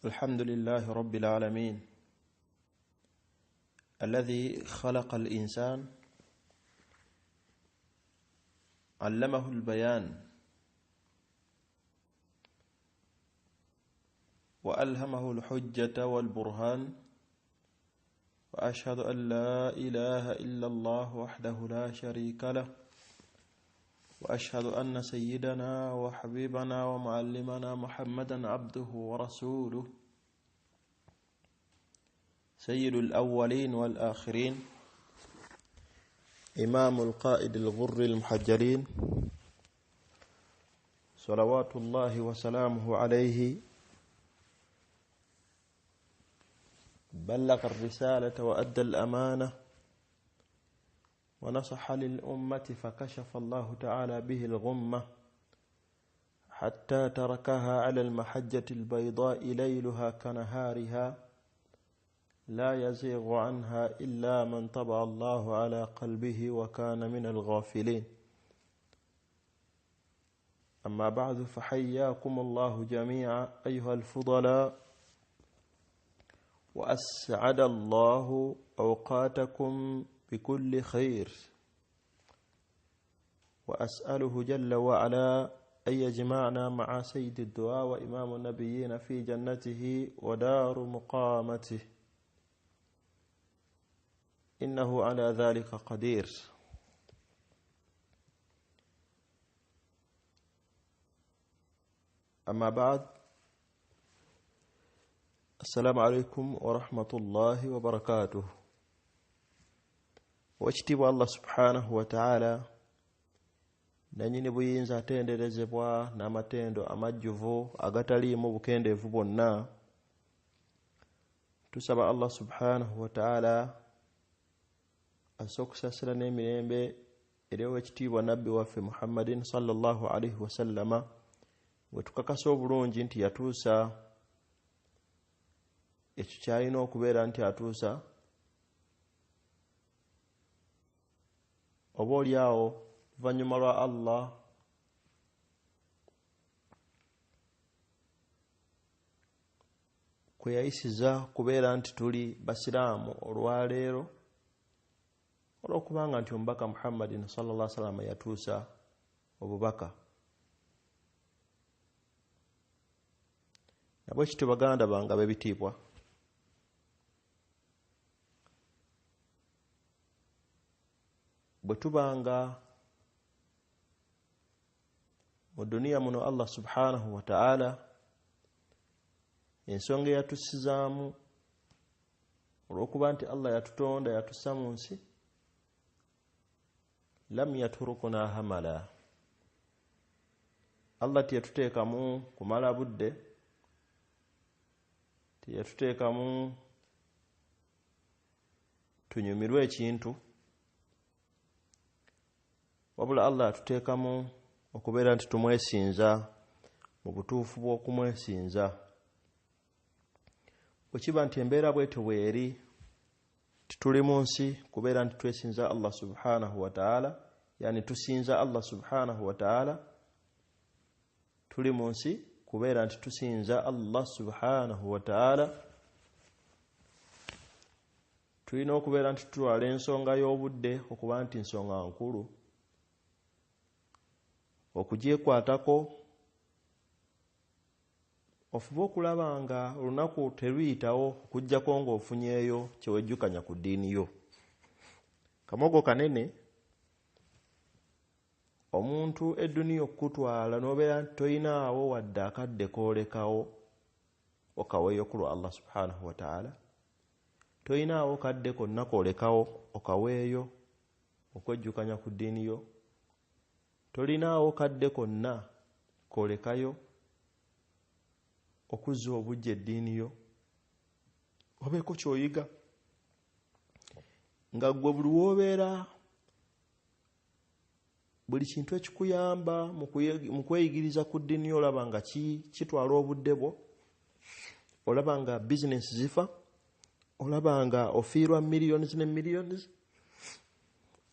الحمد لله رب العالمين الذي خلق الإنسان علمه البيان وألهمه الحجة والبرهان وأشهد أن لا إله إلا الله وحده لا شريك له وأشهد أن سيدنا وحبيبنا ومعلمنا محمدا عبده ورسوله سيد الأولين والآخرين إمام القائد الغر المحجلين صلوات الله وسلامه عليه بلغ الرسالة وأدى الأمانة ونصح للأمة فكشف الله تعالى به الغمة حتى تركها على المحجة البيضاء ليلها كنهارها لا يزيغ عنها إلا من طبع الله على قلبه وكان من الغافلين. أما بعد فحياكم الله جميعا أيها الفضلاء وأسعد الله أوقاتكم بكل خير، وأسأله جل وعلا أن يجمعنا مع سيد الدعاء وإمام النبيين في جنته ودار مقامته إنه على ذلك قدير. أما بعد، السلام عليكم ورحمة الله وبركاته. Wachitiibwa Allah subhanahu wa ta'ala nanyini buyinza atenderezebwa n'amatendo amajjuvu agataliimu bukendeevu bwonna, tusaba Allah subhanahu wa ta'ala asokusasira n'emirembe eri ow'ekitiibwa nabbi waffe Muhammadin sallallahu alaihi wasallama, we tukakasa obulungi nti yatuusa ekyo kyalina okubeera nti atuusa, oba oliawo luvannyuma lwa Allah kwe yayisiza kubeera nti tuli basiraamu olwaleero, olw'okubanga nti omubaka Muhammadin sallallahu alaihi wasallam yatuusa obubaka. Nabwe kityo baganda bange ab'ebitiibwa, bwe tubanga mu duniya muno Allah subhanahu wa ta'ala ensonga yatusizaamu olw'okuba nti Allah yatutonda yatussa mu nsi, lam yaturukuna hamala. Allah tiyatuteekamu kumala budde, tiyatuteekamu tunyumirwe ekintu, wabula Allah atuteekamu okubeera nti tumwesinza mu butuufu bw'okumwesinza. Bwekiba nti embeera bwetyo bweri tituli mu nsi kubeera nti twesinza Allah subhanahu wa ta'ala, yani tusinza Allah subhanahu wa ta'ala, tuli mu nsi kubeera nti tusinza Allah subhanahu wa ta'ala, tulina okubeera nti tutwala ensonga y'obudde okuba nti nsonga nkulu, okugyekwatako ofuba okulaba nga olunaku teruyitawo okujjako ng'ofunyeeyo kyewejjukanya ku ddiini yo. Kamogo kanene omuntu edduniya okutwala n'obeera nti toyinaawo wadde akadde koolekawo okaweeyo ku lwa Allah subhanahu wa ta'ala, toyinaawo kadde konna koolekawo okaweeyo okwejjukanya ku ddiini yo, tolinaawo kadde konna koolekayo okuzza obujja eddiini yo, obeeko kyoyiga nga gwe buli w'obeera buli kintu ekikuyamba mu kweyigiriza ku ddiini yo olaba nga kitwala obudde bwo, olaba nga bizinesi zifa, olaba nga ofiirwa millions ne millions,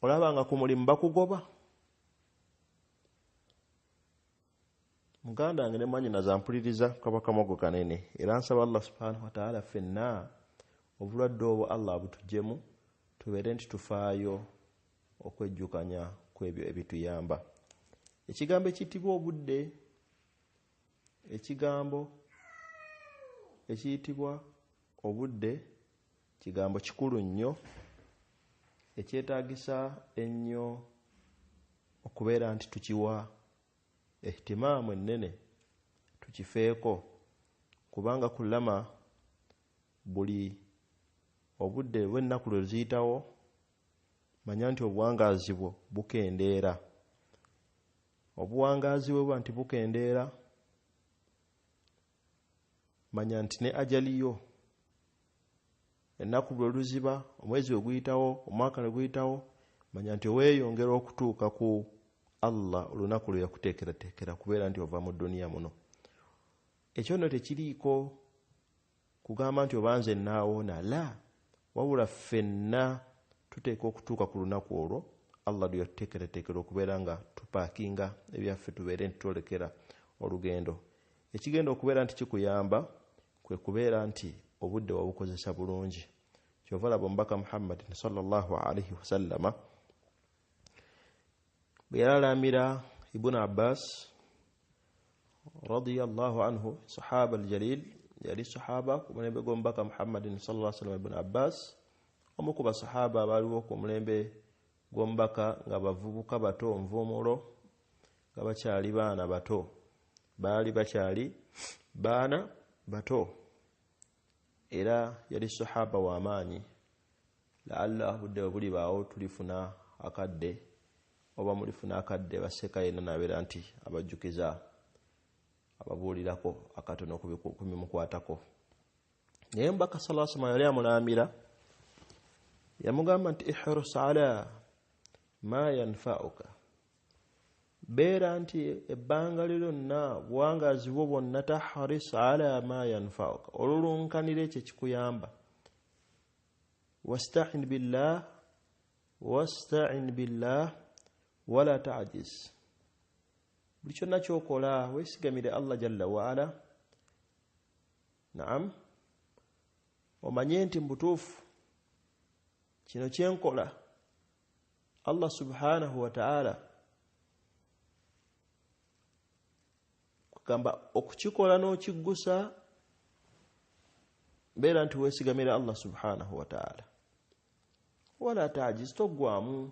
olaba nga ku mulimu bakugoba, muganda ngene manyi nazampuliriza kabaka mogo kanene era nsaba Allah subhanahu wa ta'ala fenna obulwadde obwo Allah abutujjemu tubeere nti tufaayo okwejjukanya kwebyo ebituyamba. Ekigambo ekiyitibwa obudde, ekigambo ekiyitibwa obudde kigambo kikulu nnyo ekyetaagisa ennyo okubeera nti tukiwa ihtimaamu ennene, tukifeeko, kubanga kulama buli obudde bw'ennaku lwe ziyitawo manya nti obuwangaazi bwo bukendeera. Obuwangaazi bwe buba nti bukendeera manya nti ne ajaliyo ennaku bwe luziba, omwezi bwe guyitawo, omwaka ne guyitawo, manya nti weeyongera okutuuka ku Allah olunaku lwe yakuteekerateekera kubeera nti ova mu duniya muno. Ekyo nno tekiriiko kugamba nti obanze naawoona, la, wabula ffenna tuteeka okutuuka ku lunaku olwo Allah lwe yatuteekerateekera okubeera nga tupaakinga ebyaffe tubeere nti twolekera olugendo. Ekigenda okubeera nti kikuyamba kwe kubeera nti obudde wabukozesa bulungi. Kyova laba omubaka Muhammad sallallahu alaihi wasallama bwe yalalamira Ibn Abbas radiyallahu anhu, sahaba aljalil, yali sahaba ku mulembe gw'omubaka Muhammad sallallahu alaihi wasallam. Ibn Abbas omu ku basahaba abaaliwo ku mulembe gw'omubaka nga bavubuka bato nvuumulo, nga bakyali baana bato, baali bakyali baana bato, era yali sahaba w'amaanyi. Laalla budde buli baawo tulifuna akadde oba mulifuna akadde baseka yenna nabeera nti abajjukiza ababuulirako akatono ku bimukwatako. Naye omubaka sallallahu alaihi wasallam yali amulaamira, yamugamba nti ihrus ala ma yanfa'uka, beera nti ebbanga lyonna buwangaazi bwo bwonna tahris ala ma yanfa'uka, olulunkanira ekyo kikuyamba. Wasta'in billah wala ta'jiz, buli kyonna kyokola weesigamire Allah jalla waala. Naam, omanye nti mbutuufu kino kyenkola Allah subhanahu wa ta'ala kugamba okukikola n'okiggusa, beera nti weesigamire Allah subhanahu wa ta'ala. Wala ta'jiz, toggwamu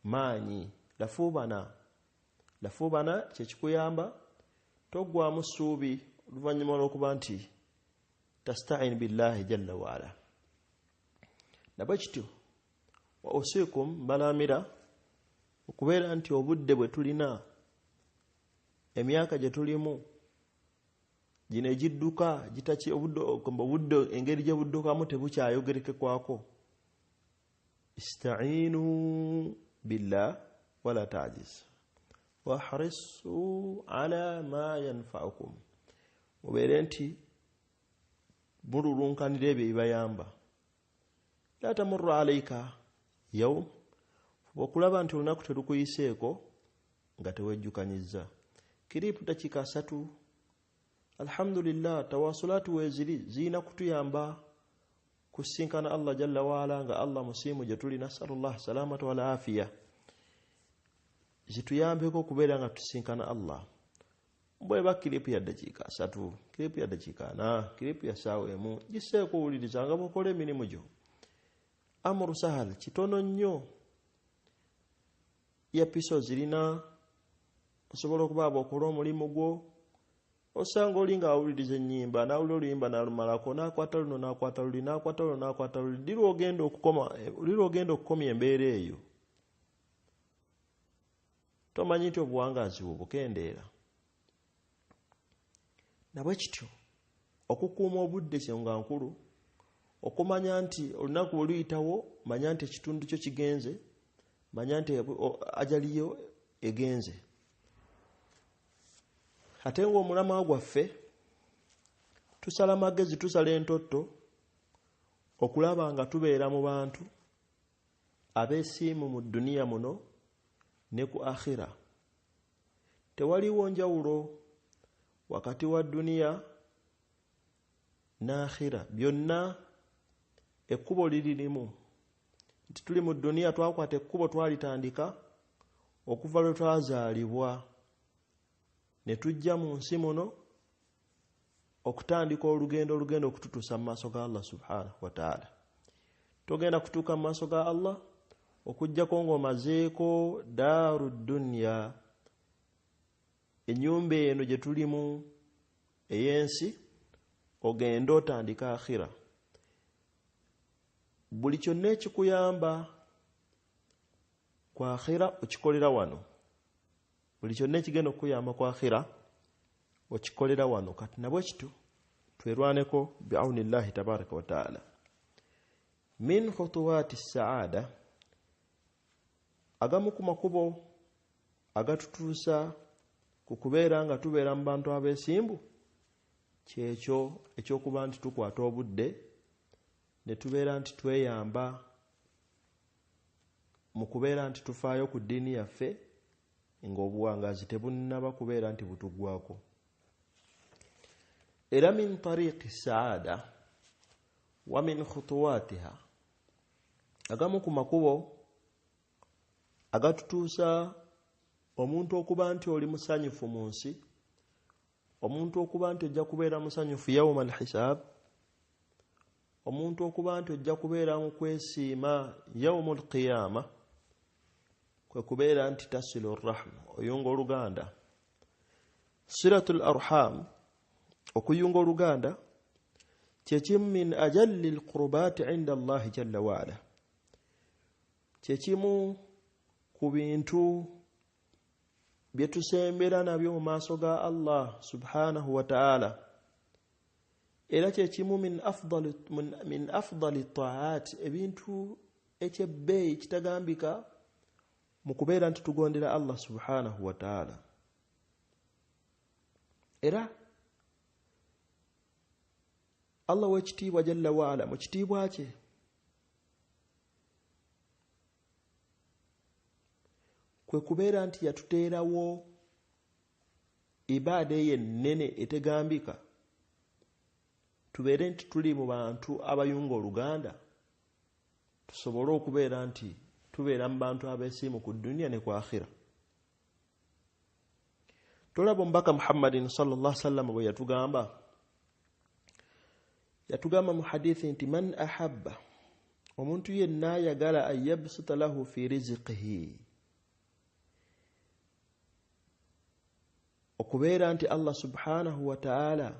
maanyi, lafuubana kyekikuyamba, toggwamu ssuubi oluvannyuma lw'okuba nti tasta'in billahi jalla waala. Nabwe kityo wa usikum, balaamira okubeera nti obudde bwe tulina, emyaka gye tulimu gino egidduka obudde engeri gye buddukamu tebukyayogerekekwako. Ista'inu billah wala ta'jiz wahrisu ala ma yanfa'ukum, mubeere nti mululunkanira ebyo ebibayamba. La tamurru alayka yawm, okulaba nti olunaku terukuyiseeko nga tewejjukanyizza. Kiripu dakiika 3, alhamdulillah, tawasulaatu weeziri zirina kutuyamba kusinkana Allah jalla waala nga Allah musiimu gye tuli, nasalullah salamata wal afiya, zituyambeko okubeera nga tusinkana Allah. Bweba kiripu ya dakiika 3, kiripu ya dakiika 4, kiripu ya ssaawa emu, giseeko owuliriza nga bw'okola emirimu gyo. Amuru sahal, kitono nnyo. Ya piso zirina osobola okuba bw'okola omulimu gwo, osanga oli nga awuliriza ennyimba, n'awulira oluyimba n'alumalako, n'akwata luno n'akwata luli, n'akwata luno n'akwata luli, liri ogenda okukomya embeera eyo. Tomanyi nti obuwangaazi bwo bukendeera. Nabwe kityo okukuuma obudde nsonga nkulu, okumanya nti olunaku bwe luyitawo manya nti ekitundu kyo kigenze, manya nti ajaliyo egenze. Ate ng'omulamwa gwaffe tusala magezi, tusala entotto okulaba nga tubeera mu bantu abeesiimu mu duniya muno ne ku akhira. Tewaliwo njawulo wakati wa dunia n'akhira byonna ekkubo liririmu. Nti tuli mu dunia twakwata ekkubo twalitandika okuva lwe twazaalibwa ne tujja mu nsi muno okutandika olugendo okututuusa mu maaso ga Allah subhanahu wa ta'ala. Togenda kutuuka mu maaso ga Allah okujjako ng'omazeeko daaru dunya, ennyumba eno gye tulimu ey'ensi, ogenda otandika akhira. Buli kyonna ekikuyamba ku akhira okikolera wano. Buli kyonna ekigenda okuyamba ku akhira okikolera wano. Kati nabwe kitu twerwaneko bi'aunillahi tabaraka wa ta'ala. Min khutuwati saada, agamu ku makubo agatutuusa ku kubeera nga tubeera mu bantu abeesimbu, kyekyo ekyokuba nti tukwata obudde ne tubeera nti tweyamba mu kubeera nti tufaayo ku ddiini yaffe ng'obuwangazi tebunnaba kubeera nti butuggwako. Era min tariqi saada wa min khutuwatiha, agamu ku makubo agatutuusa omuntu okuba nti oli musanyufu mu nsi, omuntu okuba nti ojja kubeera musanyufu yawma al-hisaab, omuntu okuba nti ojja kubeera mu kwesiima yawma al-qiyama, kwe kubeera nti tasilu rahma, oyunga oluganda. Silatul arham, okuyunga oluganda, kyekimu min ajalli al-qurbaati inda Allah jalla wa ala, kyekimu ku bintu bye tusembera nabyo mu maaso ga Allah subhanahu wa ta'ala, era kyekimu min afdali ta'at, ebintu ekyebbeeyi kitagambika mu kubeera nti tugondera Allah subhanahu wa ta'ala. Era Allah w'ekitiibwa jalla wa ala mu kitiibwa kye kwe kubeera nti yatuteerawo ibaada ennene etegambika, tubeere nti tuli mu bantu abayunga oluganda, tusobole okubeera nti tubeera mu bantu abeesiimu ku dunia ne ku akhira. Tolaba omubaka Muhammadin sallallahu alaihi wasallam bwe yatugamba mu hadithi nti man ahabba, omuntu yenna ayagala an yabsuta lahu fi rizqihi, okubeera nti Allah subhanahu wa ta'ala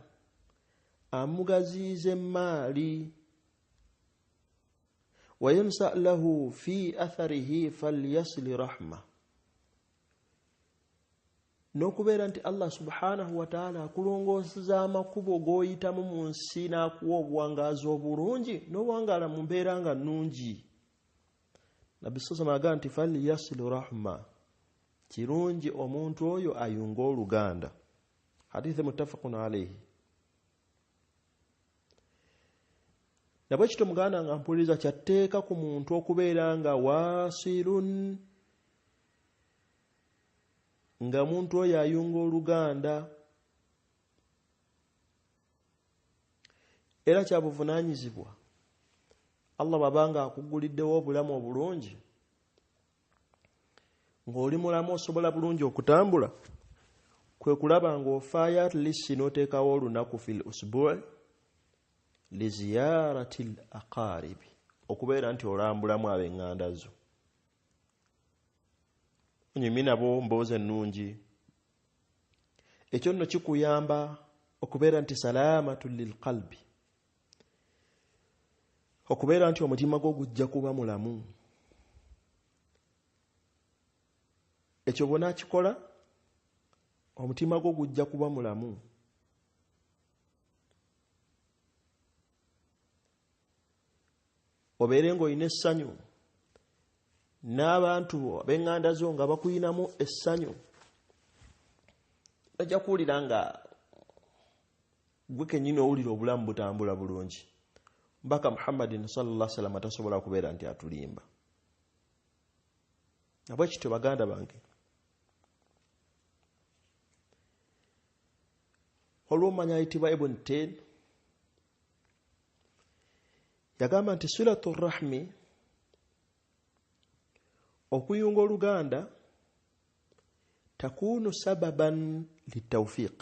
amugaziize maali, wa yansa lahu fi atharihi falyasil rahma, n'okubeera nti Allah subhanahu wa ta'ala akulongooseza amakubo g'oyitamu mu nsi n'akuwa obuwangaazi obulungi, n'owangaala mu mbeera nga nnungi. Nabbi sallallahu alayhi wa sallam nti falyasil rahma, kirungi omuntu oyo ayunga oluganda. Hadithi muttafaqun alayhi. Nabwe kityo muganda nga mpuliriza kyatteeka ku muntu okubeera nga wasilun, nga muntu oyo ayunga oluganda, era kyabuvunaanyizibwa Allah babanga akuguliddewo obulamu obulungi, ng'oli mulamu osobola bulungi okutambula, kwe kulaba ng'ofaayo at least n'oteekawo olunaku fil usbu' li ziyarati al aqaribi, okubeera nti olambulamu ab'eŋŋanda zo, onyumi nabo mboozi ennungi. Ekyo nno kikuyamba okubeera nti salaamatu lil qalbi, okubeera nti omutima gwo gujja kuba mulamu. Ekyo bw'ona kikola omutima gwo gujja kuba mulamu. Obeere ng'olina essanyu, n'abantu ab'eŋŋanda zo nga bakuyinamu essanyu, ojja kuwulira nga gwe kennyini owulira obulamu butambula bulungi. Mbaka Muhammadin sallallahu alaihi wasallam tasobola kubeera nti atulimba. Nabwe kityo baganda bange, olw'omanya ayitibwa ibn Tin yagamba nti silatu rahmi okuyunga oluganda takunu sababan litawfiq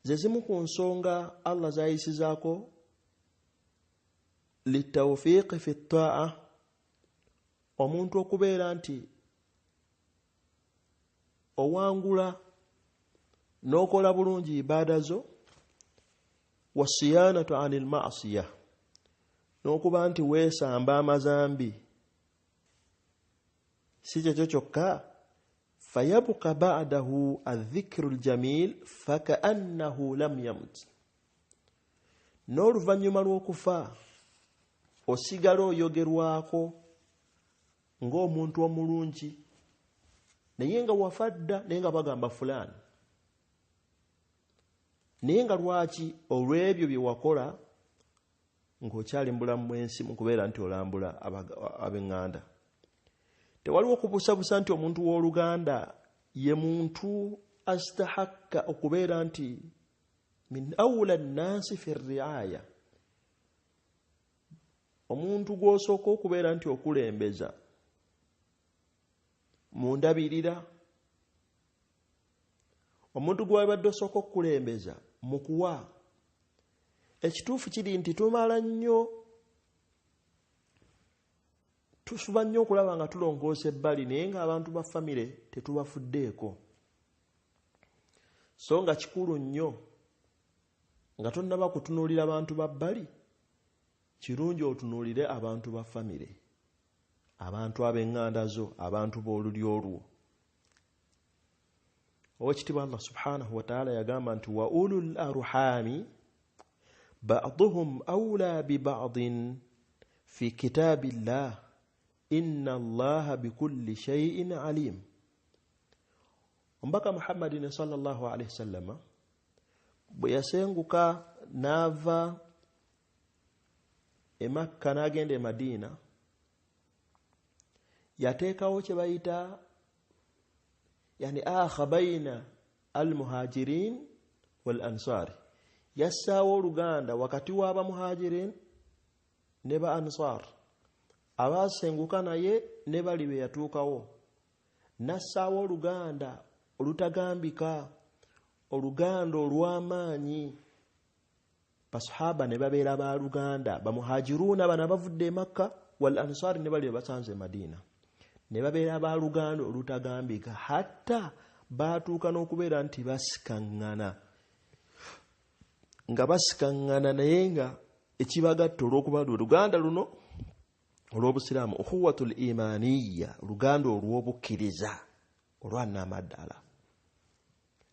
zezimu ku nsonga Allah zayisizaako litawfiq fi tta'a omuntu okubeera nti owangula n'okola bulungi ibaada zo wasiyanatu anil ma'siyah n'okuba nti weesamba amazambi si kyekyo kyokka fayabuka ba'dahu adh-dhikru al-jamil fakaannahu lam yamut n'oluvannyuma lw'okufa osigala oyogerwako ng'omuntu omulungi naye nga wafadda naye nga bagamba fulani naye nga lwaki olw'ebyo bye wakola ng'okyali mu bulamu bw'ensi mu kubeera nti olambula ab'eŋŋanda tewaliwo okubusabusa nti omuntu w'oluganda ye muntu astahakka okubeera nti min awla nnasi fi riaya omuntu gw'osooka okubeera nti okulembeza mu ndabirira omuntu gw'abadde osooka okukulembeza mu kuwa ekituufu kiri nti tumala nnyo tufuba nnyo okulaba nga tulongoosa ebbali naye ng'abantu ba famire tetubafuddeeko so nga kikulu nnyo nga tonnaba kutunuulira abantu ba bbali kirungi otunuulire abantu ba famire abantu ab'eŋŋanda zo abantu b'olulyo olwo owekitiibwa Allah subhanahu wa ta'ala yagamba nti wa ulul arhami ba'duhum awla bi ba'din fi kitabillah inna allaha bikulli shay'in alim ombaka Muhammadin sallallahu alayhi wasallam bwe yasenguka n'ava e Makka n'agenda e Madina yateekawo kye bayita yani akha bayna al-muhajirin wal ansari yassaawo oluganda wakati w'aba muhajirin ne ba ansar abasenguka naye ne bali be yatuukawo nassaawo oluganda olutagambika oluganda olw'amaanyi basahaba ne babeera ba luganda bamuhajiruna bana bavudde e Makka wal ansari ne bali basanze e Madina ne babeera ba luganda olutagambika hatta baatuuka n'okubeera nti basikaŋŋana nga basikaŋŋana naye nga ekibagatta olw'okuba oluganda luno olw'obusiraamu ukhuwatul imaniya luganda olw'obukkiriza olwannamaddala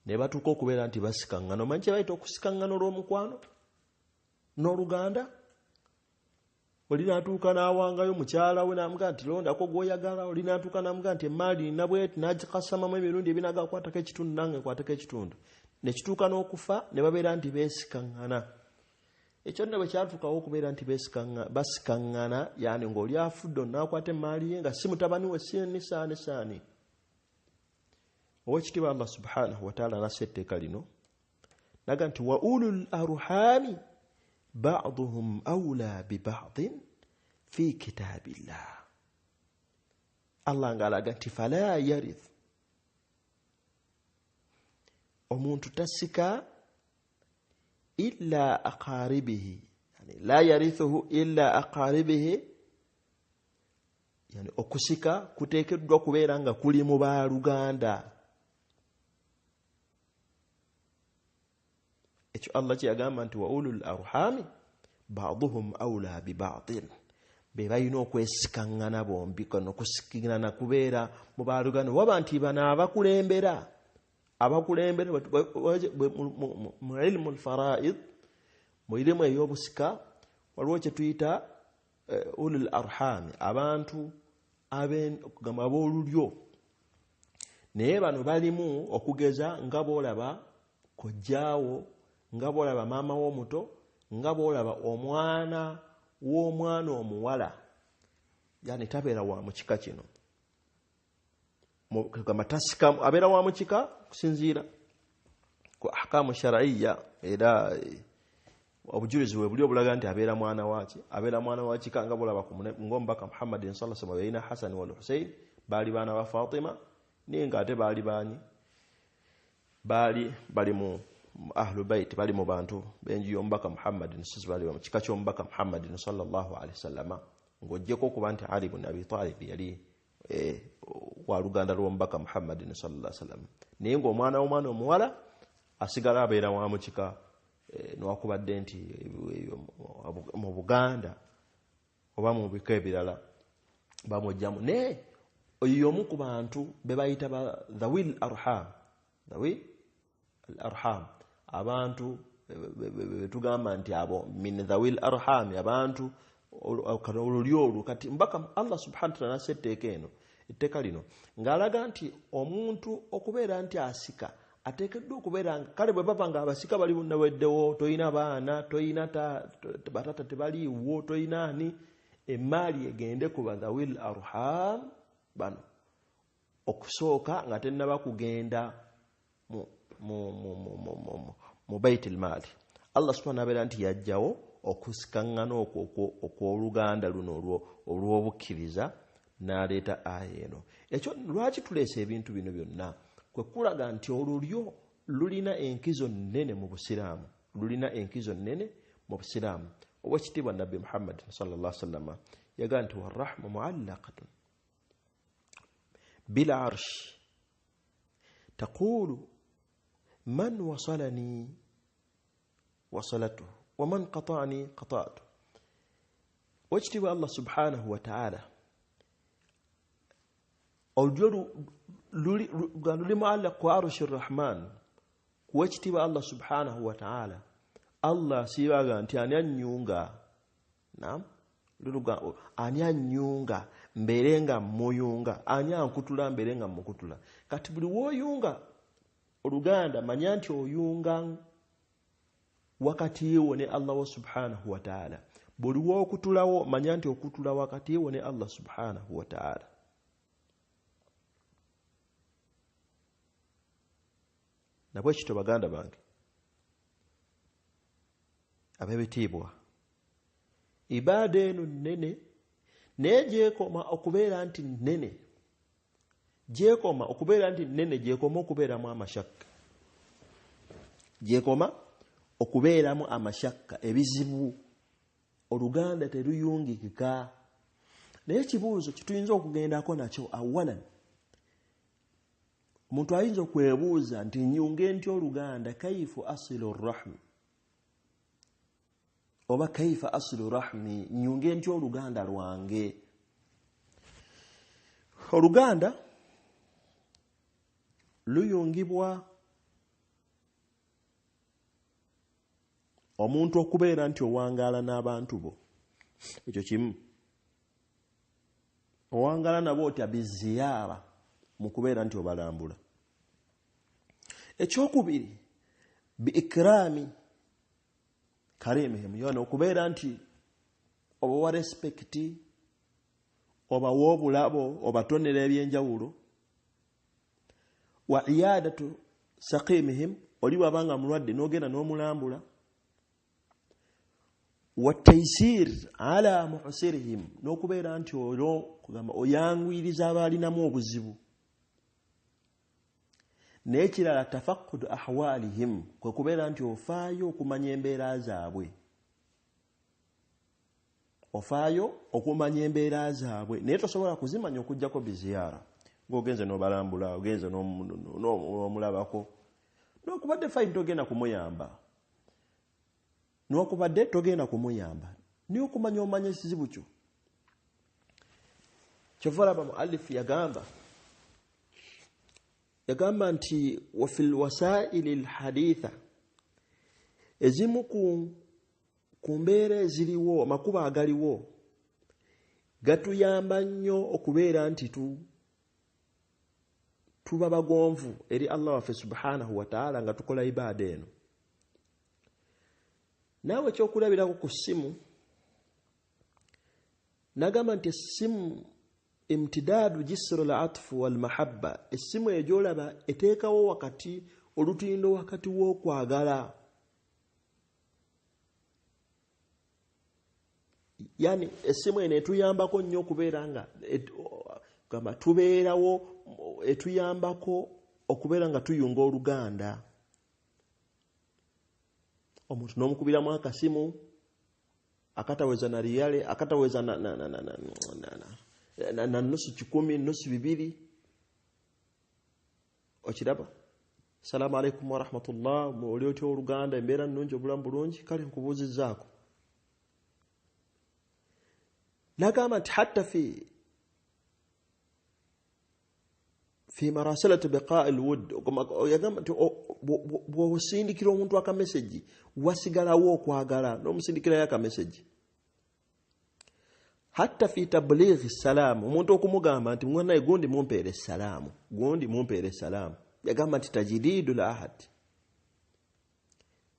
ne batuuka okubeera nti basikaŋŋana omanyi kye bayita okusikaŋŋana olw'omukwano n'oluganda oli n'atuuka n'awangayo mukyala we n'amugaa nti londako gw'oyagala oli n'atuuka n'amugaa nti emaali nina bweti n'agikasamamu emirundi ebinaga akwatako ekitundu nange nkwatako ekitundu ne kituuka n'okufa ne babeera nti beesikaŋŋana ekyo nno bwe kyatuukawo okubeera nti basikaŋŋana yani ng'oli afudde onaakwata emaali ye nga si mutabani we si nisaani saani owekitiibwa Allah subhanahu wa ta'ala nassa etteeka lino naga nti wa ulul arhami ba'duhum awla bi ba'din fi kitabillah Allah ng'alaga nti fala yarith omuntu tasika illa aqaribihi yani la yarithuhu illa aqaribihi yani okusika kuteekeddwa kubeera nga kuli mu baaluganda ekyo Allah kyeyagamba nti wa ulul arhami ba'duhum awla bi ba'din be balina okwesikaŋŋana bombi kono kusikirana kubeera mu baaluganda waba nti bano abakulembera mu ilmu al-fara'id mu ilimu ey'obusika waliwo kye tuyita ulul arhami abantu okugamba ab'olulyo naye bano balimu okugeza nga boolaba kojjaawo nga boolaba maama w'omuto nga boolaba omwana w'omwana omuwala yani tabeera wa mu kika kino kama tasika abera wa mukika kusinzira ku ahkamu shar'iyya era obujulizi bwe buli obulaga nti abera mwana waaki kanga bulaba ku ngombaka Muhammadin sallallahu alaihi wasallam Hasan wal Husayn bali bana ba Fatima ninga ate bali bani bali mu ahlu bait bali mu bantu benji yombaka Muhammadin sallallahu alaihi wasallam kikacho mbaka Muhammadin sallallahu alaihi wasallam ngojjeko kuba nti Ali ibn Abi Talib yali wa Oluganda lw'omubaka Muhammadin sallallahu alaihi wasallam naye ng'omwana w'omwana omuwala asigala abeera wa mukika n'okubadde nti mu Buganda oba mu bika ebirala bamujjamu naye oyo omu ku bantu be bayita ba dhawil arham abantu tugamba nti abo min dhawil arham abantu olulyo kati mbaka Allah subhanahu wa ta'ala setteeka eno etteka lino ng'alaga nti omuntu okubeera nti asika ateekeddwa okubeera kale bwe baba nga abasika bali bunaweddewo toyina baana toyina batata tebaliiwo toyina ani emaali egende ku badhawil arham bano okusooka nga tennaba kugenda mu baitul maali Allah subhanahu wa ta'ala nti yajjawo okusikangana okw'Oluganda luno olw'obukkiriza n'aleeta aya eno. Ekyo lwaki tuleese ebintu bino byonna kwe kulaga nti olulyo lulina enkizo nnene mu Busiraamu obwekitiibwa Nabbi Muhammad sallallahu alaihi wasallam yagaa nti warrahmu muallaqatun bil arshi taqulu man wasalani wasalatuhu wa man qata'ani qata'tu. Wekitiibwa Allah subhanahu wa ta'ala olulyo luli muallaq ku arshi rahman kuwekitiibwa Allah subhanahu wa ta'ala Allah sibaga nti ani annyunga ani annyunga mberenga muyunga ani ankutula mberenga mukutula kati buli woyunga Oluganda manya nti oyunga wakati wo ne Allah subhanahu wa ta'ala buli wokutulawo manya nti okutula wakati wo ne Allah subhanahu wa ta'ala. Nabwe kito baganda bange abebitiibwa ibaada eno nnene naye gyekoma okubeera nti nnene gyekoma okubeeramu amashakka okubeeramu amashakka ebizibu Oluganda teruyungikika naye ekibuuzo kituyinza okugendako nakyo awalan omuntu ayinza okwebuuza nti nyunge nti Oluganda kaifu asilu rahmi oba kaifa asilu rahmi nyunge nti Oluganda lwange. Oluganda luyungibwa omuntu okubeera nti owangaala n'abantu bo ekyo kimu owangaala nabo otya biziyara mu kubeera nti obalambula. Ekyokubiri biikrami karimihim yona okubeera nti oba wa respecti oba wobulabo obatonera ebyenjawulo wa iyadatu saqimihim oli wabanga mulwadde n'ogenda n'omulambula wa taysir ala muhsirihim n'okubeera nti kugamba oyangwiriza abalinamu obuzibu. N'ekirala tafaqqudu ahwalihim kwe kubeera nti ofaayo okumanya embeera zaabwe naye tosobola kuzimanya okujjako biziyara ng'ogenze n'obalambula ogenze n'omulabako n'okubadde fine togenda kumuyamba niyo okumanya omanya ekizibu kyo. Kyova olaba muallif yagamba nti wa fil wasaili alhaditha ezimu ku mbeera eziriwo amakubo agaliwo gatuyamba nnyo okubeera nti tuba bagonvu eri Allah waffe subhanahu wa ta'ala nga tukola ibaada eno. Naawe ekyokulabirako ku ssimu nagamba nti essimu imtidadu jisru al-atf wal mahabba essimu ejolaba eteekawo wakati olutindo wakati w'okwagala. Yani essimu eno etuyambako nnyo okubeera nga gamba tubeerawo, etuyambako okubeera nga tuyunga Oluganda. Omuntu n'omukubiramu akasimu akataweza na riyale, akataweza na nusu 10, nusu 2. Okiraba? Assalamu alaikum wa rahmatullah, oli otya Oluganda, embeera nnungi, obulamu bulungi, kale nkubuuzizzaako. Nagamba nti hatta fi marasalati biqa' al-wud, yagamba nti bw'osindikira omuntu akameseji wasigalawo okwagala n'omusindikirayo akameseji. Hatta fi tablighi salam, omuntu okumugamba nti mwana gundi mumpeere salamu, gundi mumpeere salamu, yagamba nti tajididul ahad,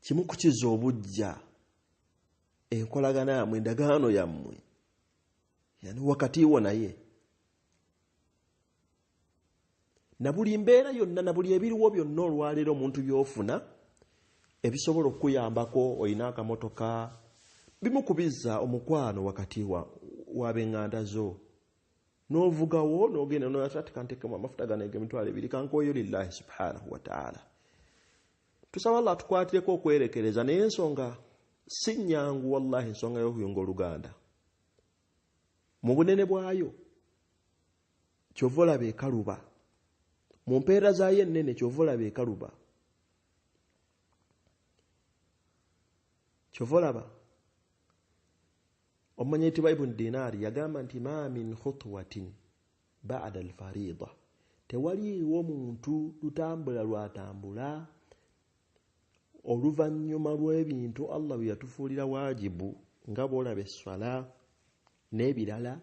kimu kukiza obujja enkolagana yammwe, endagaano yammwe, yani wakati wo naye. Na buli mbeera yonna, na buli ebiriwo byonna olwaleero omuntu by'ofuna ebisobola okuyambako, oyina akamotoka, bimukubizza omukwano wakati w'ab'eŋŋanda zo. N'ovugawo n'ogenda n'oyata kantekamu amafuta gano emitwalo 2 kankoyo lillahi subhanahu wa ta'ala. Tusaba Allah tukwatireko okwerekereza, naye ensonga si nnyangu wallahi, ensonga y'okuyunga Oluganda. Mu bunene bwayo kyova olaba ekaluba, mu mpeera zaayo ennene kyova olaba ekaluba. Kyova olaba omanyi nti Ibn Dinar yagamba nti ma min khutwatin ba'da al-farida, tewaliwo muntu lutambula lwatambula oluvannyuma lw'ebintu Allah bye yatufuulira wajibu nga bw'olaba esswala n'ebirala.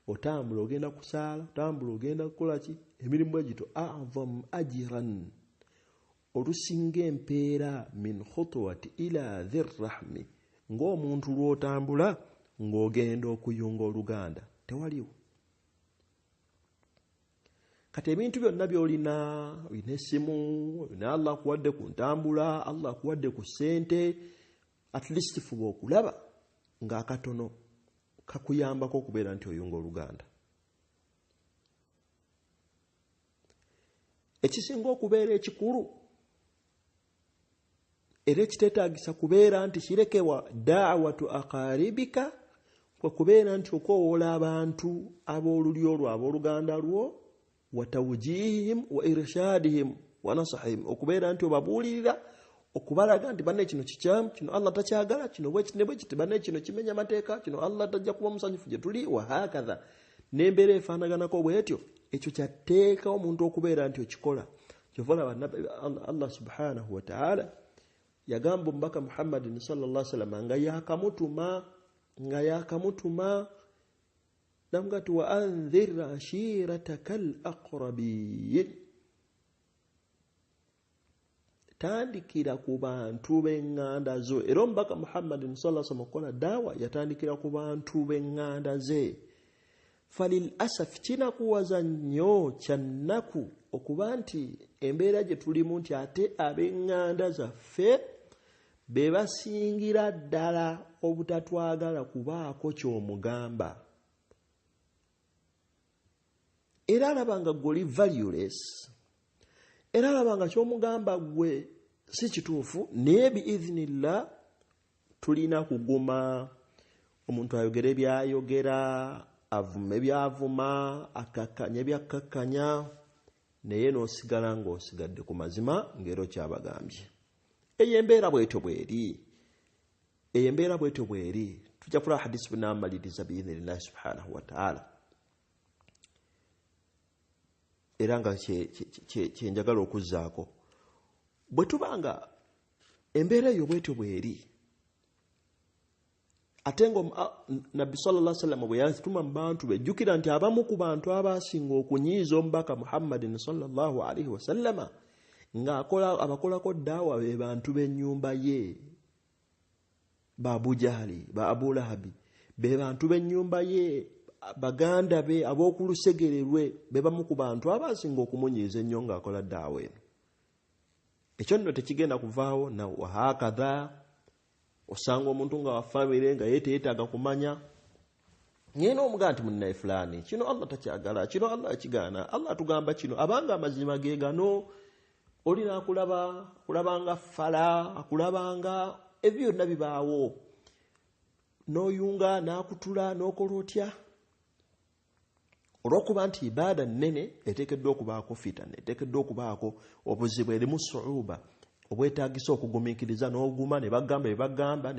Otambula ogenda kusaala, otambula ogenda kukola ki, emirimu egito a'zam ajran, olusinga empeera min khutwati ila dhirrahmi, ng'omuntu lw'otambula ng'ogenda okuyunga Oluganda, tewaliwo. Kati ebintu byonna by'olina, olina essimu, olina Allah akuwadde ku ntambula, Allah akuwadde ku ssente, at least fuba okulaba ng'akatono kakuyambako okubeera nti oyunga Oluganda. Ekisinga okubeera ekikulu era ekiteetaagisa kubeera nti kirekewa da'watu aqaribika, kwe kubeera nti okowoola abantu ab'olulyo lwo, ab'Oluganda lwo, wa tawjihihim wa irshadihim wa nasahihim, okubeera nti obabuulirira, okubalaga nti banne kino kikyamu, kino Allah takyagala, kino bwe kiti, banne kino kimenya amateeka, kino Allah tajja kuba musanyufu gye tuli, wa hakadha. N'embeera efaanaganako bw'etyo, ekyo kyatteeka omuntu okubeera nti okikola. Kyova olaba Allah subhanahu wa ta'ala yagamba omubaka Muhammadin sallallahu alaihi wasallam nga yakamutuma namuga ti wa anzir ashiratakal aqrabin, tandikira ku bantu b'eŋŋanda zo. Era omubaka Muhammadin sallallahu alaihi wasallam okola dawa yatandikira ku bantu b'eŋŋanda ze. Falil asaf, kinakuwaza nnyo kyannaku okuba nti embeera gye tulimu nti ate ab'eŋŋanda zaffe be basingira ddala obutatwagala kubaako ky'omugamba. Era alaba nga gwe oli valueless, era alaba nga ky'omugamba gwe si kituufu, naye biiznillah tulina kuguma. Omuntu ayogera ebyayogera, avuma ebyavuma, akakkanya ebyakkakanya, naye n'osigala ng'osigadde ku mazima ng'era kyabagambye. Eyo embeera bw'etyo bw'eri. Tujja kulaba hadisi bunaamaliriza biiznillah subhanahu wa ta'ala. Era nga kyenjagala okuzzaako, bwe tubanga embeera eyo bw'etyo bw'eri, ate nga Nabbi sallallahu alaihi wasallam bwe yatuma mu bantu be, jjukira nti abamu ku bantu abasinga okunyiiza omubaka Muhammadin sallallahu alaihi wasallam abakolako daawa be bantu b'ennyumba ye, ba Abu Jahali, ba Abu Lahabi, be bantu b'ennyumba ye, baganda be ab'okulusegererwe be bamu ku bantu abasinga okumunyiiza ennyo ng'akola ddaawa eno. Ekyo nno tekigenda kuvaawo na wahakadha osanga omuntu nga wafamire nga yeetaaga kumanya ngenda omugaa nti munnaye fulani kino Allah takyagala, kino Allah akigaana, Allah atugamba kino, abanga amazima ge gano, oli naakulabanga fala, akulabanga ebyo byonna bibaawo, n'oyunga n'akutula n'okola otya. Olw'okuba nti ibaada nnene eteekeddwa okubaako fitana, eteekeddwa okubaako obuzibu, erimu suuba obwetaagisa okugumiikiriza, n'oguma ne bagamba bye bagamba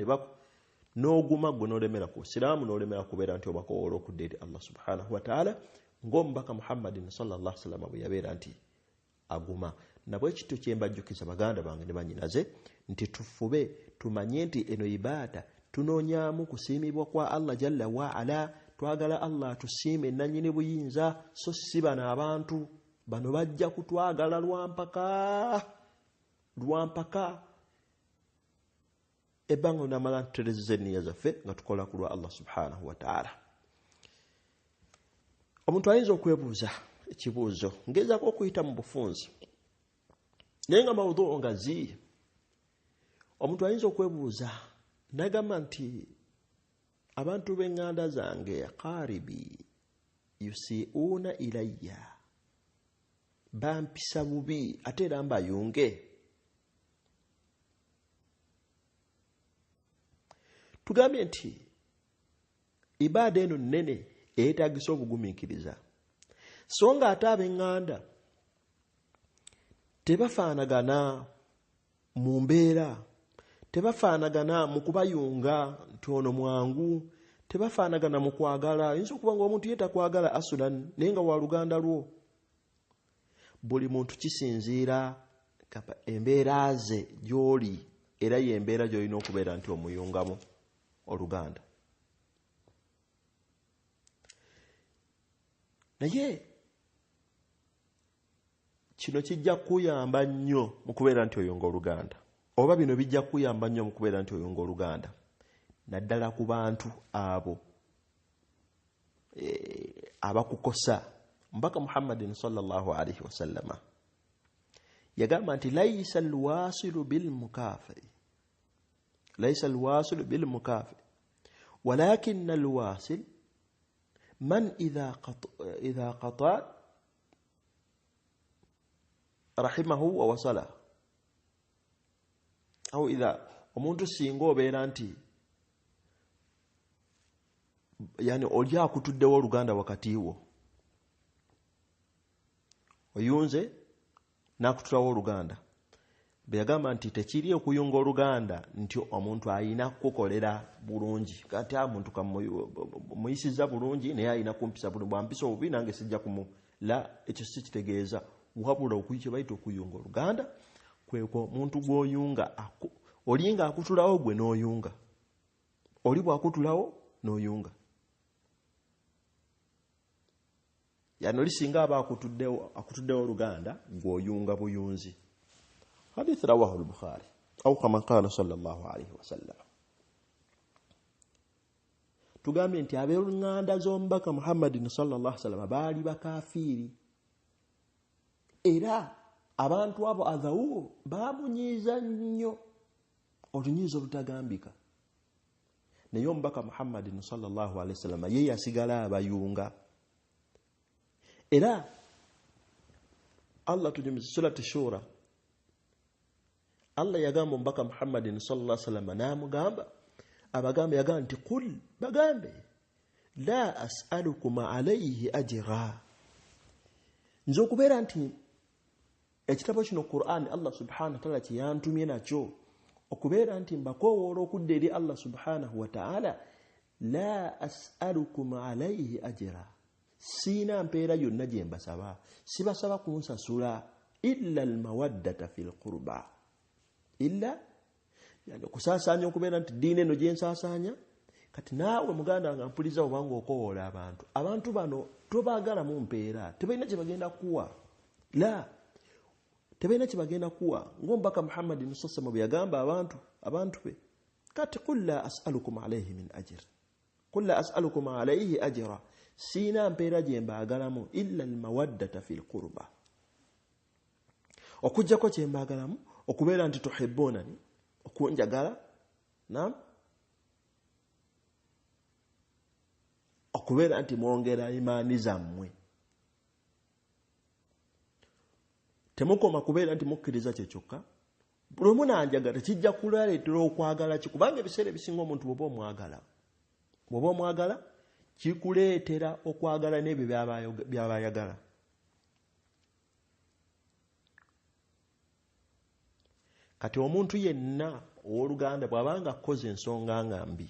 n'oguma gwe n'olemera ku Isiraamu, n'olemera kubeera nti obakowoola okudda eri Allah subhanahu wa ta'ala, ng'omubaka Muhammadin sallallahu alaihi wasallam bwe yabeera nti aguma. Nabwe kityo kye mbajjukiza baganda bange ne bannyinaze nti tufube tumanye nti eno ibaada tunoonyaamu kusiimibwa kwa Allah jalla wa ala. Twagala Allah tusiime nannyini buyinza, so si bano abantu bano bajja kutwagala lwampaka ebbanga namala ntuterezeza enniya zaffe nga tukola ku lwa Allah subhanahu wa ta'ala. Omuntu ayinza okwebuuza ekibuuzo ngezaako okuyita mu bufunzi naye nga mawudhu ngazi. Omuntu ayinza okwebuuza nagamba nti abantu b'eŋŋanda zange qaribi yusiuna ilayya, bampisa bubi ate era mbayunge. Tugambye nti ibaada eno nnene eyeetaagisa obugumiikiriza, so nga ate ab'eŋŋanda tebafaanagana mu mbeera, tebafaanagana mu kubayunga nti ono mwangu, tebafaanagana mu kwagala. Ayinza okuba nga omuntu yetakwagala asulan naye nga wa luganda lwo. Buli muntu kisinziira embeera ze gy'oli era y'embeera gy'olina okubeera nti omuyungamu oluganda. Naye kino kijja kuyamba nnyo mu kubeera nti oyunga oluganda, oba bino bijja kuyamba nnyo mu kubeera nti oyunga oluganda, naddala ku bantu abo abakukosa. Mbaka Muhammadin sallallahu alaihi wasallama yagamba nti laisa alwasilu bilmukafi, laisa alwasilu bilmukafi walakin alwasil man idha qata rahimahu wa wasala. Au idha omuntu singa obeera nti yani oli akutuddewo oluganda wakati wo, oyunze n'akutulawo oluganda, beyagamba nti tekiri okuyunga oluganda nti omuntu ayina kukolera bulungi, kati omuntu kamuyisiza bulungi naye ayina kumpisa bulungi, bwampisa obubi nange sijja la. Ekyo si kitegeeza, wabula okuyike bayita okuyunga oluganda kweko omuntu gw'oyunga olinga akutulawo gwe n'oyunga, oli bwakutulawo n'oyunga. Yani oli singa aba akutuddewo oluganda gw'oyunga buyunzi. Hadith rawahu al-Bukhari au kama qala sallallahu alaihi wasallam. Tugambye nti ab'eŋŋanda z'omubaka Muhammadin sallallahu alaihi wasallam baali bakafiiri, era abantu abo adhawu bamunyiiza nnyo olunyiiza olutagambika. Naye omubaka Muhammadin sallallahu alaihi wasallam ye yasigala abayunga. Era Allah tujumiza surati Shura, Allah yagamba omubaka Muhammadin sallallahu alaihi wasallam n'amugamba abagamba, yagamba nti qul, bagambe la as'alukum alayhi ajra. Nze okubeera nti ekitabo kino Qur'an Allah subhanahu wa ta'ala kiyantumye nakyo okubeera nti mbakowoola okudda eri Allah subhanahu wa ta'ala, la as'alukum alayhi ajra, siina mpeera yonna gye mbasaba, sibasaba kunsasula illa almawaddata fil qurba, illa yani kusaasaanya okubeera nti diini eno gye nsaasaanya. Kati naawe muganda nga mpuliza obanga okowoola abantu bano tobaagala mu mpeera, tebalina kye bagenda kuwa, la tebalina kye bagenda kuwa. Ng'omubaka Muhammadin sallallahu alaihi wasallam bwe yagamba abantu be, kati qul la as'alukum alayhi min ajr, qul la as'alukum alayhi ajra, siina mpeera gye mbaagalamu illa almawaddata fil qurba okujjako kye mbaagalamu okubeera nti tuhibbunani okunjagala naam okubeera nti mwongera imaani zammwe temukoma kubeera nti mukkiriza kye kyokka buli munanjagala kijja kuleetera okwagala kubanga ebiseera ebisinga omuntu bw'oba omwagala kikuleetera okwagala n'ebyo by'abayagala. Kati omuntu yenna ow'Oluganda bw'abanga akoze ensonga nga mbi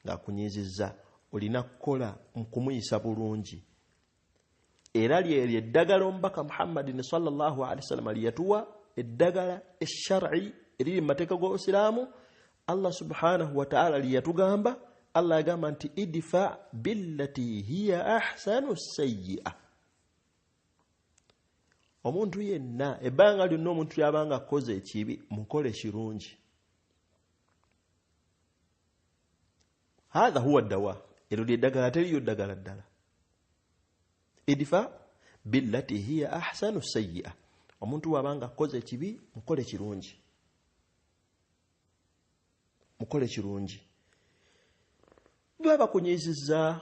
ng'akunyiizizza olina kukola mu kumuyisa bulungi. Era lyeryo eddagala omubaka Muhammadin sallallahu alaihi wasallam liyatuwa eddagala eshar'i eriri mu mateeka g'Obusiraamu. Allah subhanahu wa ta'ala liyatugamba, Allah yagamba nti idfa billati hiya ahsanu sayyi'a. Omuntu yenna ebbanga lyonna omuntu yabanga akoze ekibi mukole kirungi. Hadha huwa dawa. Ero lyeddagala teriyo ddagala ddala. Idfa billati hiya ahsanu sayyi'a. Omuntu wabanga akoze ekibi mukole kirungi. Mukole kirungi. Bwaba kunyiizizza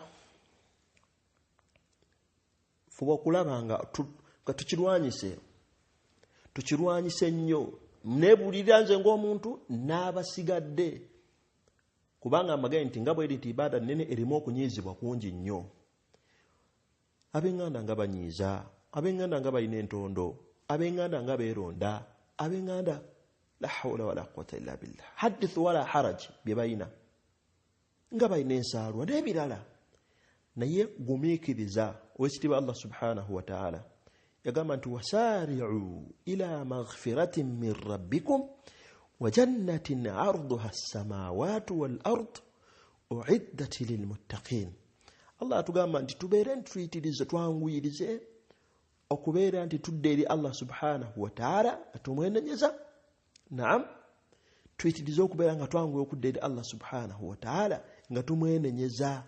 fuba okulaba nga tukirwanyise nnyo. Neebulirira nze ng'omuntu n'abasigadde. Kubanga amagaye nti nga bw'eri nti ibaada nnene erimu okunyiizibwa kungi nnyo. Ab'enganda nga banyiiza, ab'enganda nga balina entondo, ab'enganda nga beeronda, ab'enganda la hawla wala quwwata illa billah. Hadith wala haraj bye balina. Nga balina ensaalwa n'ebirala. Naye gumiikiriza owekitiibwa Allah subhanahu wa ta'ala yagamba nti wasaari'u ila maghfiratin min rabbikum wa jannatin 'arduha as-samawati wal ard u'iddat lil muttaqin. Allah atugamba nti tubeere ntuyitirize twanguyirize okubeera nti tudde eri Allah subhanahu wa ta'ala atumwenenyeza. Naam, tuyitirize okubeera nga twanguye okudda eri Allah subhanahu wa ta'ala nga tumwenenyeza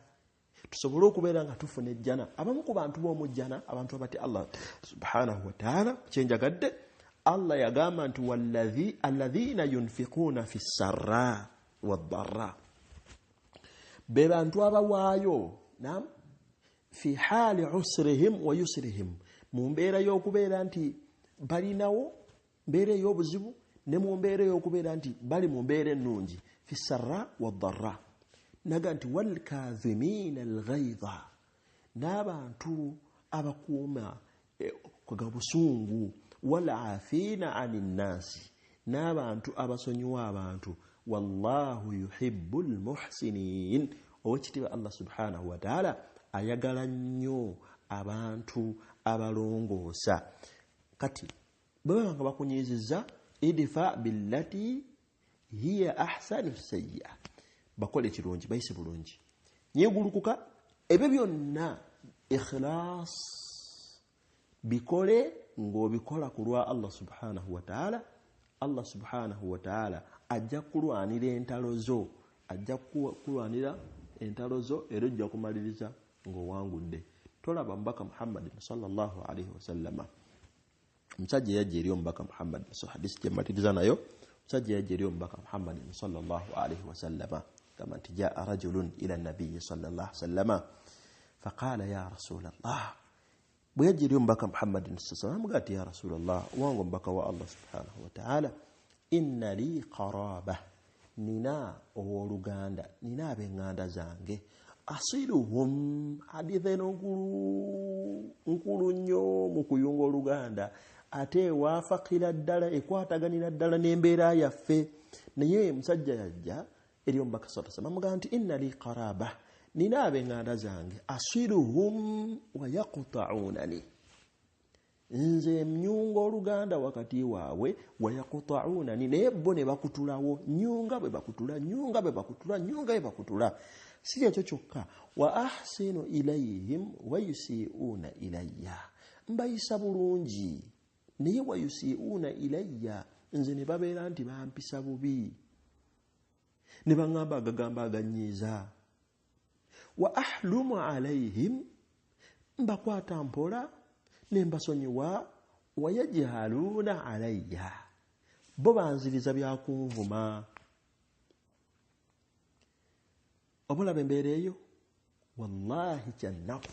tusobole okubeera nga tufuna ejjana. Abamu ku bantu b'omu jjana abantu abati Allah subhanahu wa ta'ala kyenjagadde Allah yagamba nti alladhina yunfiquna fi sarra wad-dharra, be bantu abawaayo naam fi hali usrihim wa yusrihim, mu mbeera y'okubeera nti balinawo mbeera ey'obuzibu ne mu mbeera y'okubeera nti bali mu mbeera ennungi. Fi sarra wad-dharra naga nti wal kadhimina al-ghaidha, n'abantu abakuuma kuga busungu, wal afina 'anil nasi, n'abantu abasonyiwa abantu. Wallahu yuhibbul muhsinin. Owekitiibwa Allah subhanahu wa ta'ala ayagala nnyo abantu abalongoosa. Kati bwe nga bakunyiizizza idfa billati hiya ahsanu sayyi'a, bakole kirungi bayise bulungi nyegulukuka. Ebyo byonna ikhlas bikole ng'obikola ku lwa Allah subhanahu wa ta'ala. Allah subhanahu wa ta'ala ajja kulwanira entalo zo, ajja kulwanira entalo zo era ojja kumaliriza ng'owangudde. Tolaba mubaka Muhammad sallallahu alaihi wasallama, omusajja yajja eri omubaka Muhammad, so hadisi gye mmatiriza nayo. Omusajja yajja eri omubaka Muhammad sallallahu alaihi wasallama kama nti jaa rajulun ila nabiyyi sallallahu alaihi wasallama faqala ya rasulallah. Bwe yajja eri omubaka Muhammad sallallahu alaihi wasallama ya rasulallah, wange omubaka wa Allah subhanahu wa ta'ala, inna li qaraba, nina ow'Oluganda, nina ab'enganda zange, asiluhum, hadithe nkulu nnyo mu kuyunga Oluganda, ate waafaqira ddala ekwataganira ddala n'embeera yaffe. Naye musajja yajja eri omubaka sallallahu alaihi wasallam amugamba nti inna li qaraba, nina ab'enganda zange, asiluhum wa yaqta'unani, nze mnyunga Oluganda wakati waabwe, wa yaqta'unani, naye bo ne bakutulawo, nyunga bwe bakutula, nyunga bwe bakutula, nyunga bwe bakutula. Si ekyo kyokka, wa ahsinu ilayhim wa yusi'una ilayya, mbayisa bulungi naye wa yusi'una ilayya, nze ne babeera nti bampisa bubi, ne baŋŋamba agagamba aganyiiza. wa ahlumu alaihim mbakwata mpola nembasonyiwa wayajhaluna alayya bo banziriza byakunvuma. Obulaba embeera eyo wallahi kyannaku.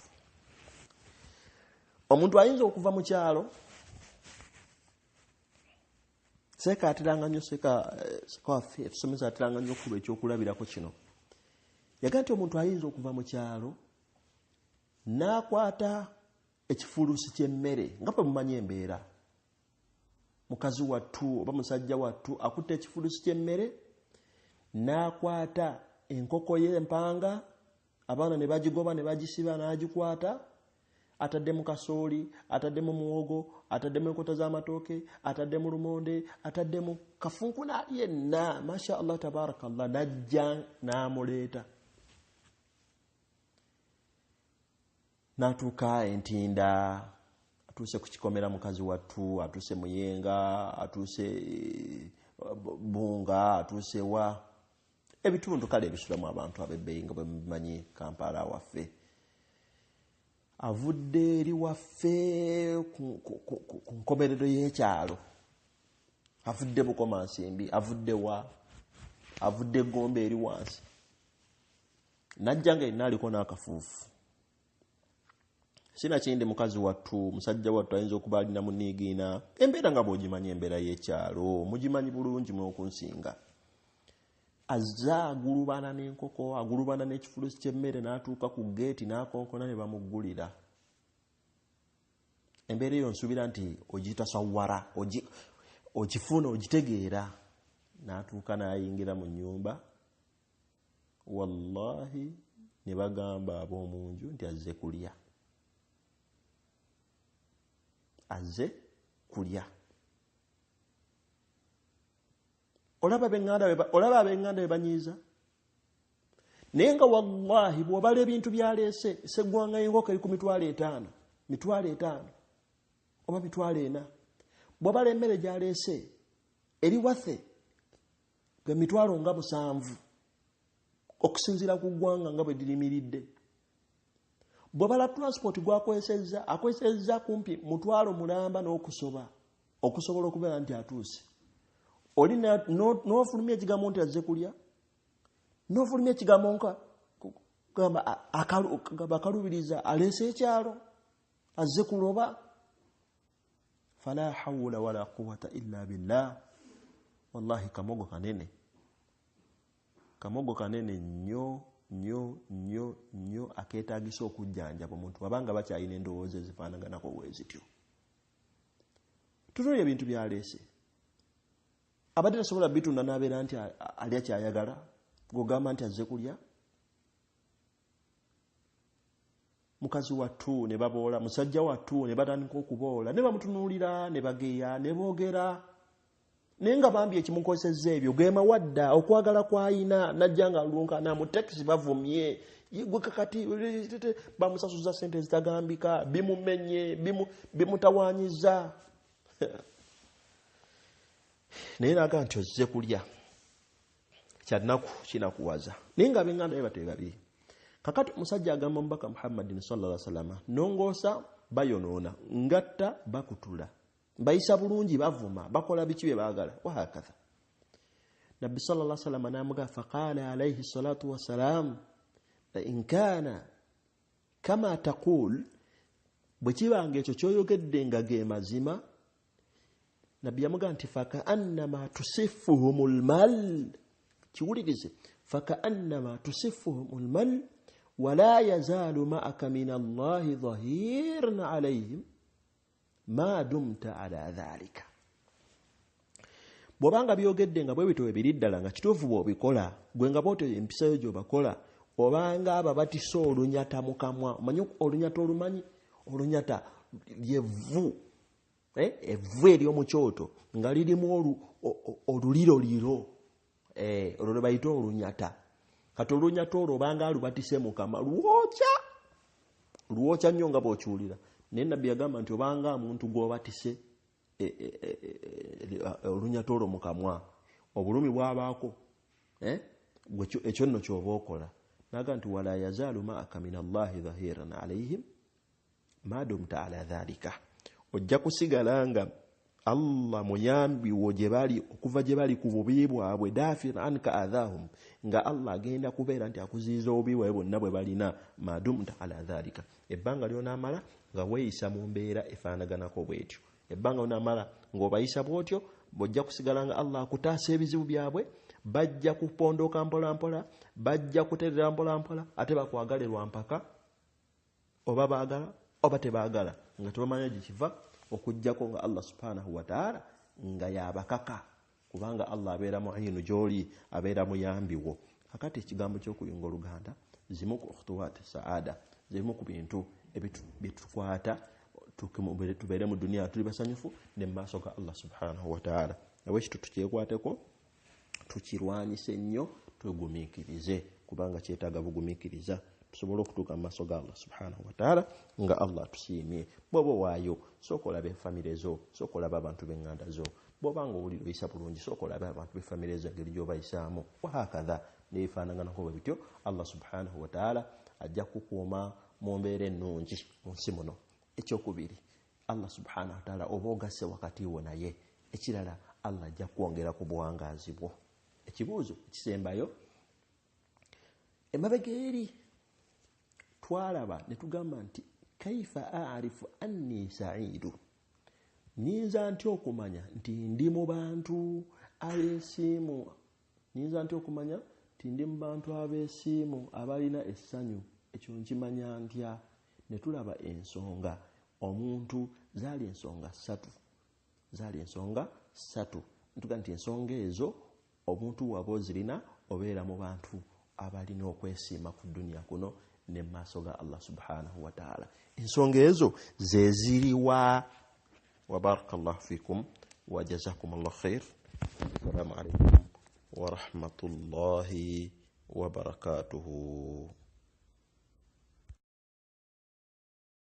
Omuntu ayinza okuva mu kyalo seka atiranga nnyo seka waffe tusomesa atiranga nnyo okuba ekyokulabirako kino. Yaga nti omuntu ayinza okuva mu kyalo n'akwata ekifulusi ky'emmere nga bwe mumanyi embeera. Mukazi wattu oba musajja wattu akutte ekifulusi ky'emmere n'akwata enkoko y'empanga, abaana ne bagigoba ne bagisiba n'agikwata, atadde mu kasooli, atadde mu muwogo, atadde mu enkota z'amatooke, atadde mu lumonde, atadde mu kafunkuna yenna, masha Allah tabarakallah, najja n'amuleeta. N'atuuka Entinda, atuuse ku kikomera mukazi wattu, atuuse Muyenga, atuuse Bunga, atuuse wa ebitundu kale ebisulamu abantu ab'ebbeeyi nga bwe mumanyi Kampala waffe. Avudde eri waffe ku nkomerero y'ekyalo, avudde Bukomansimbi, avudde wa, avudde Gombe eri wansi, najja nga yenna aliko n'akafuufu. Sina kindi mukazi wattu, musajja wattu ayinza okuba alina muniigiina. Embeera nga bw'ogimanyi embeera y'ekyalo, mugimanyi bulungi mw'okunsinga. Azza agulubana n'enkoko, agulubana n'ekifulusi ky'emmere, n'atuuka ku geeti n'akonkona ne bamuggulira. Embeera eyo nsuubira nti ogitasawwara, ogifuna, ogitegeera. N'atuuka n'ayingira mu nnyumba, wallahi ne bagamba ab'omu nju nti azze kulya. Azze kulya. Olaba ab'enganda be banyiiza. Naye nga wallahi bw'obala ebintu byaleese, seggwanga y'enkoko eri ku $5,000, $5,000 oba $4,000. Bw'obala emmere gyaleese eri waffe ge $7,000 okusinziira ku ggwanga nga bwe dirimiridde. Bw'obala transport gwakwesezza, akwesezza kumpi $1,000 n'okusoba okusobola okubeera nti atuuse. Oli n'ofulumya ekigambo nti azze kulya, n'ofulumya ekigambo nka akalubiriza aleese ekyalo, azze kuloba. Fala hawla wala quwwata illa billah. Wallahi kamogo kanene. Kamogo kanene nnyo akeetaagisa okujjanjaba omuntu wabanga bakyalina endowooza ezifaanaganako bwezityo. Tutuulya ebintu byaleese. Abadde tasobola bitunda n'abeera nti alya kyayagala, gogamba nti azze kulya. Mukazi wattu ne baboola, musajja wattu ne batandika okuboola, ne bamutunuulira, ne bageya, ne boogera. Naye nga bambi ekimukozesezza ebyo ge mawadda, okwagala kw'ayina, najja nga alunkana mu taxi bavumye, gwe kakati bamusasuza ssente zitagambika, bimumenye, bimutawaanyiza. Naye naga nti ozze kulya, kyannaku kinakuwaza. Naye nga ab'enganda be bategabi. Kakati omusajja agamba Mubaka Muhammadin sallallahu alaihi wasallam, nongoosa bayonoona, ngatta bakutula, bayisa bulungi bavuma, bakola biki bye baagala, wahakatha. Nabbi sallallahu alaihi wasallam n'amuga faqala alayhi salatu wassalam, in kaana kama taqul, bwe kibanga ekyo ky'oyogedde nga ge mazima, Nabbi yamuga nti fakaannama tusifuhumul mal, kiwulirize, fakaannama tusifuhumul mal wala yazaalu ma'aka min Allahi dhahiran alayhim ma dumta ala dhalika. Bw'obanga byogedde nga bwe bitowe biri ddala nga kituufu bw'obikola, gwe nga bw'otyo empisa yo gy'obakola, obanga ababatisa olunyata mu kamwa. Omanyi olunyata olumanyi? Olunyata lyevvu, evvu ery'omu kyoto nga lirimu oluliroliro, olwo lwe bayita olunyata. Kati olunyata olwo obanga alubatise mu kamwa lwokya nnyo nga bw'okiwulira. Naye Nabbi yagamba nti obanga omuntu gw'obatise olunyata olwo mu kamwa, obulumi bwabaako, ekyo nno ky'oba okola. naga nti wala yazalu ma'aka min Allahi dhahiran alayhim ma dumta ala dhalika, ojja kusigala nga Allah muyambi wo gyebali okuva gyebali ku bubi bwabwe, dafir anka adhahum, nga Allah agenda kubeera nti akuziiza obubi bwabwe bonna bwe balina, ma dumta ala dhalika, ebbanga ly'onaamala nga weeyisa mu mbeera efaanaganako bwetyo, ebbanga ly'onaamala ng'obayisa bw'otyo, bw'ojja kusigala nga Allah akutaasa ebizibu byabwe, bajja kupondoka mpola mpola, bajja kuterera mpola mpola, ate bakwagale lwampaka, oba baagala oba tebaagala, nga tebamanya gyekiva, okujjako nga Allah subhanahu wa ta'ala nga yabakaka, kubanga Allah abeera mu'inu gy'oli, abeera muyambi wo. Kakati ekigambo ky'okuyunga Oluganda zimu ku khutuwaati saada, zimu ku bintu ebitukwata tubeere mu duniya tuli basanyufu ne maaso ga Allah subhanahu wa ta'ala. Nawe kitu tukyekwateko, tukirwanyise nnyo, tugumiikirize, kubanga kyetaaga bugumiikiriza tusobole okutuuka mu maaso ga Allah subhanahu wa ta'ala nga Allah tusiimye. Bw'oba waayo sooka olabe famire zo, sooka olabe abantu b'eŋŋanda zo, bw'oba nga owulira oyisa bulungi sooka olabe abantu b'effamire zo engeri gy'obayisaamu, wahakadha neefaanaganako bwe bityo. Allah subhanahu wa ta'ala ajja kukuuma mu mbeera ennungi mu nsi muno. Ekyokubiri, Allah subhanahu wa ta'ala oba ogasse wakati wo naye, ekirala Allah ajja kwongera ku buwangaazi bwo. Ekibuuzo ekisembayo, emabega eri twalaba ne tugamba nti kaifa a'rifu anni sa'idu, nyinza ntya okumanya nti ndi mu bantu abeesiimu, nyinza ntya okumanya nti ndi mu bantu abeesiimu abalina essanyu, ekyo nkimanya ntya? Ne tulaba ensonga, omuntu zaali ensonga ssatu, ntuga nti ensonga ezo omuntu waba ozirina obeera mu bantu abalina okwesiima ku duniya kuno ne maaso ga Allah subhanahu wa ta'ala. Ensonga ezo ze ziriwa? Wa barakallahu fikum wa jazakumullahu khair. Assalamu alaikum wa rahmatullahi wa barakatuhu.